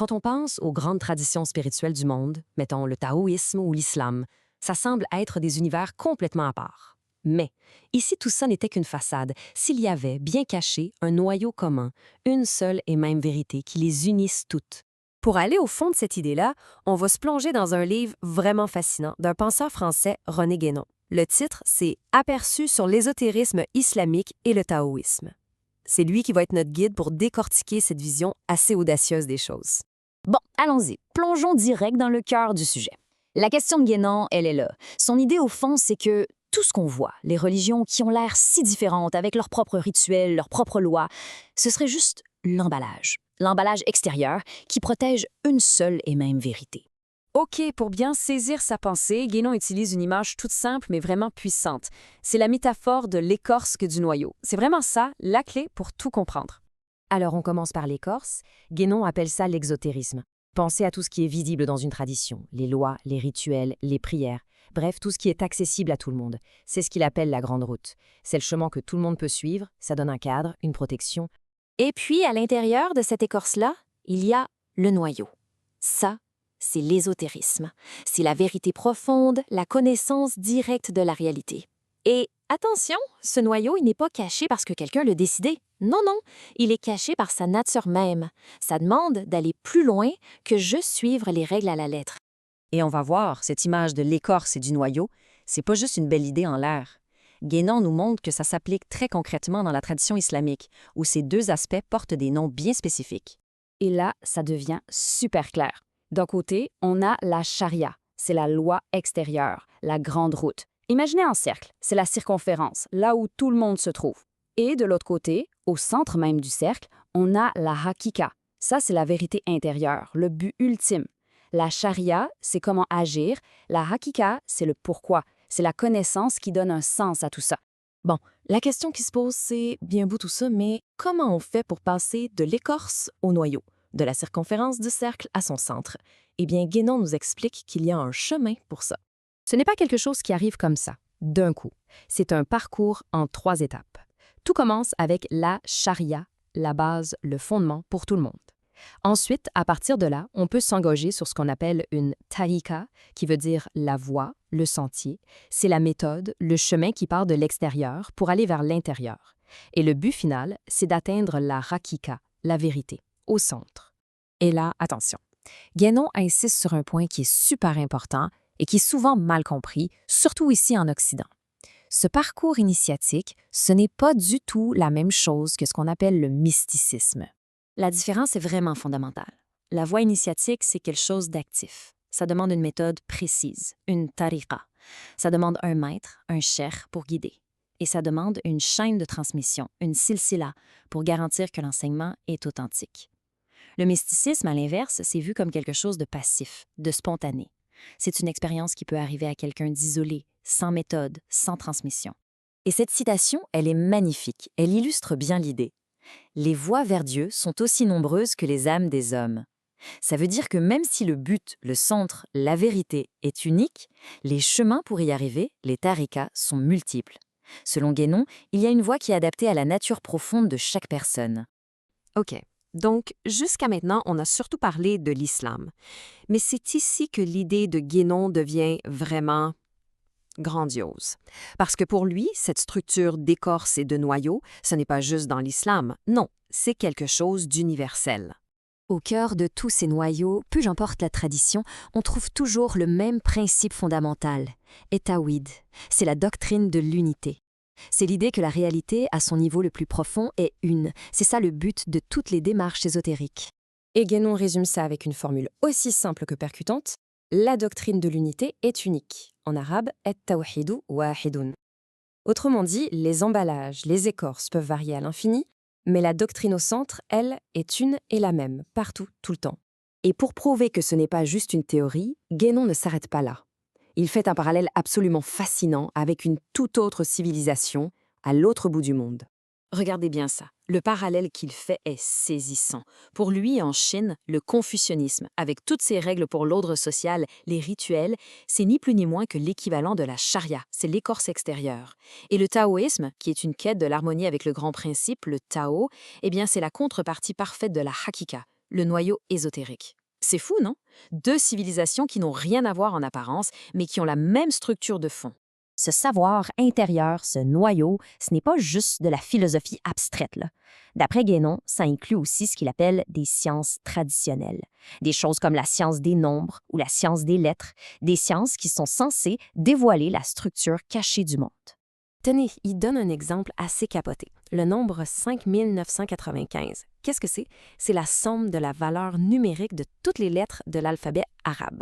Quand on pense aux grandes traditions spirituelles du monde, mettons le taoïsme ou l'islam, ça semble être des univers complètement à part. Mais ici, tout ça n'était qu'une façade, s'il y avait, bien caché, un noyau commun, une seule et même vérité qui les unisse toutes. Pour aller au fond de cette idée-là, on va se plonger dans un livre vraiment fascinant d'un penseur français, René Guénon. Le titre, c'est Aperçu sur l'ésotérisme islamique et le taoïsme. C'est lui qui va être notre guide pour décortiquer cette vision assez audacieuse des choses. Bon, allons-y, plongeons direct dans le cœur du sujet. La question de Guénon, elle est là. Son idée, au fond, c'est que tout ce qu'on voit, les religions qui ont l'air si différentes, avec leurs propres rituels, leurs propres lois, ce serait juste l'emballage extérieur qui protège une seule et même vérité. OK, pour bien saisir sa pensée, Guénon utilise une image toute simple mais vraiment puissante. C'est la métaphore de l'écorce que du noyau. C'est vraiment ça, la clé pour tout comprendre. Alors on commence par l'écorce. Guénon appelle ça l'exotérisme. Pensez à tout ce qui est visible dans une tradition, les lois, les rituels, les prières, bref, tout ce qui est accessible à tout le monde. C'est ce qu'il appelle la grande route. C'est le chemin que tout le monde peut suivre, ça donne un cadre, une protection. Et puis, à l'intérieur de cette écorce-là, il y a le noyau. Ça, c'est l'ésotérisme. C'est la vérité profonde, la connaissance directe de la réalité. Et attention, ce noyau, il n'est pas caché parce que quelqu'un l'a décidé. Non, non, il est caché par sa nature même. Ça demande d'aller plus loin que juste suivre les règles à la lettre. Et on va voir, cette image de l'écorce et du noyau, c'est pas juste une belle idée en l'air. Guénon nous montre que ça s'applique très concrètement dans la tradition islamique, où ces deux aspects portent des noms bien spécifiques. Et là, ça devient super clair. D'un côté, on a la charia, c'est la loi extérieure, la grande route. Imaginez un cercle, c'est la circonférence, là où tout le monde se trouve. Et de l'autre côté, au centre même du cercle, on a la hakika. Ça, c'est la vérité intérieure, le but ultime. La charia, c'est comment agir. La hakika, c'est le pourquoi. C'est la connaissance qui donne un sens à tout ça. Bon, la question qui se pose, c'est bien beau tout ça, mais comment on fait pour passer de l'écorce au noyau, de la circonférence du cercle à son centre? Eh bien, Guénon nous explique qu'il y a un chemin pour ça. Ce n'est pas quelque chose qui arrive comme ça, d'un coup. C'est un parcours en 3 étapes. Tout commence avec la charia, la base, le fondement pour tout le monde. Ensuite, à partir de là, on peut s'engager sur ce qu'on appelle une tariqa, qui veut dire la voie, le sentier. C'est la méthode, le chemin qui part de l'extérieur pour aller vers l'intérieur. Et le but final, c'est d'atteindre la hakika, la vérité, au centre. Et là, attention, Guénon insiste sur un point qui est super important et qui est souvent mal compris, surtout ici en Occident. Ce parcours initiatique, ce n'est pas du tout la même chose que ce qu'on appelle le mysticisme. La différence est vraiment fondamentale. La voie initiatique, c'est quelque chose d'actif. Ça demande une méthode précise, une tariqa. Ça demande un maître, un cheikh pour guider. Et ça demande une chaîne de transmission, une silsila, pour garantir que l'enseignement est authentique. Le mysticisme, à l'inverse, c'est vu comme quelque chose de passif, de spontané. C'est une expérience qui peut arriver à quelqu'un d'isolé, sans méthode, sans transmission. Et cette citation, elle est magnifique. Elle illustre bien l'idée. Les voies vers Dieu sont aussi nombreuses que les âmes des hommes. Ça veut dire que même si le but, le centre, la vérité est unique, les chemins pour y arriver, les tariqas, sont multiples. Selon Guénon, il y a une voie qui est adaptée à la nature profonde de chaque personne. OK. Donc, jusqu'à maintenant, on a surtout parlé de l'islam. Mais c'est ici que l'idée de Guénon devient vraiment grandiose. Parce que pour lui, cette structure d'écorce et de noyau, ce n'est pas juste dans l'islam. Non, c'est quelque chose d'universel. Au cœur de tous ces noyaux, peu j'emporte la tradition, on trouve toujours le même principe fondamental, Tawhid. C'est la doctrine de l'unité. C'est l'idée que la réalité, à son niveau le plus profond, est une. C'est ça le but de toutes les démarches ésotériques. Et Guénon résume ça avec une formule aussi simple que percutante. La doctrine de l'unité est unique. En arabe, at-tawhidu wahidun. Autrement dit, les emballages, les écorces peuvent varier à l'infini, mais la doctrine au centre, elle, est une et la même, partout, tout le temps. Et pour prouver que ce n'est pas juste une théorie, Guénon ne s'arrête pas là. Il fait un parallèle absolument fascinant avec une toute autre civilisation à l'autre bout du monde. Regardez bien ça. Le parallèle qu'il fait est saisissant. Pour lui, en Chine, le confucianisme, avec toutes ses règles pour l'ordre social, les rituels, c'est ni plus ni moins que l'équivalent de la charia, c'est l'écorce extérieure. Et le taoïsme, qui est une quête de l'harmonie avec le grand principe, le Tao, eh bien c'est la contrepartie parfaite de la hakika, le noyau ésotérique. C'est fou, non? Deux civilisations qui n'ont rien à voir en apparence, mais qui ont la même structure de fond. Ce savoir intérieur, ce noyau, ce n'est pas juste de la philosophie abstraite, là. D'après Guénon, ça inclut aussi ce qu'il appelle des sciences traditionnelles. Des choses comme la science des nombres ou la science des lettres, des sciences qui sont censées dévoiler la structure cachée du monde. Tenez, il donne un exemple assez capoté. Le nombre 5995. Qu'est-ce que c'est? C'est la somme de la valeur numérique de toutes les lettres de l'alphabet arabe.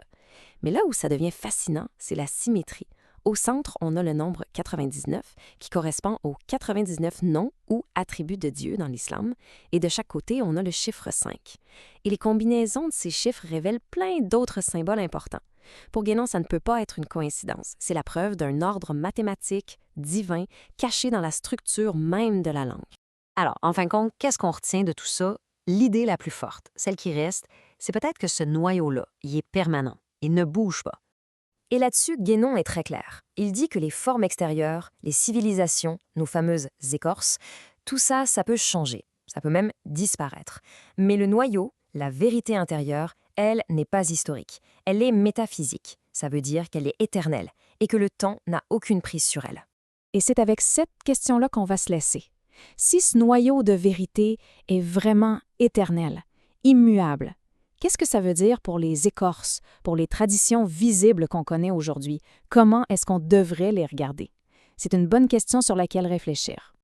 Mais là où ça devient fascinant, c'est la symétrie. Au centre, on a le nombre 99, qui correspond aux 99 noms ou attributs de Dieu dans l'islam, et de chaque côté, on a le chiffre 5. Et les combinaisons de ces chiffres révèlent plein d'autres symboles importants. Pour Guénon, ça ne peut pas être une coïncidence. C'est la preuve d'un ordre mathématique, divin, caché dans la structure même de la langue. Alors, en fin de compte, qu'est-ce qu'on retient de tout ça? L'idée la plus forte, celle qui reste, c'est peut-être que ce noyau-là, il est permanent. Il ne bouge pas. Et là-dessus, Guénon est très clair. Il dit que les formes extérieures, les civilisations, nos fameuses écorces, tout ça, ça peut changer. Ça peut même disparaître. Mais le noyau, la vérité intérieure, elle n'est pas historique. Elle est métaphysique. Ça veut dire qu'elle est éternelle et que le temps n'a aucune prise sur elle. Et c'est avec cette question-là qu'on va se laisser. Si ce noyau de vérité est vraiment éternel, immuable, qu'est-ce que ça veut dire pour les écorces, pour les traditions visibles qu'on connaît aujourd'hui? Comment est-ce qu'on devrait les regarder? C'est une bonne question sur laquelle réfléchir.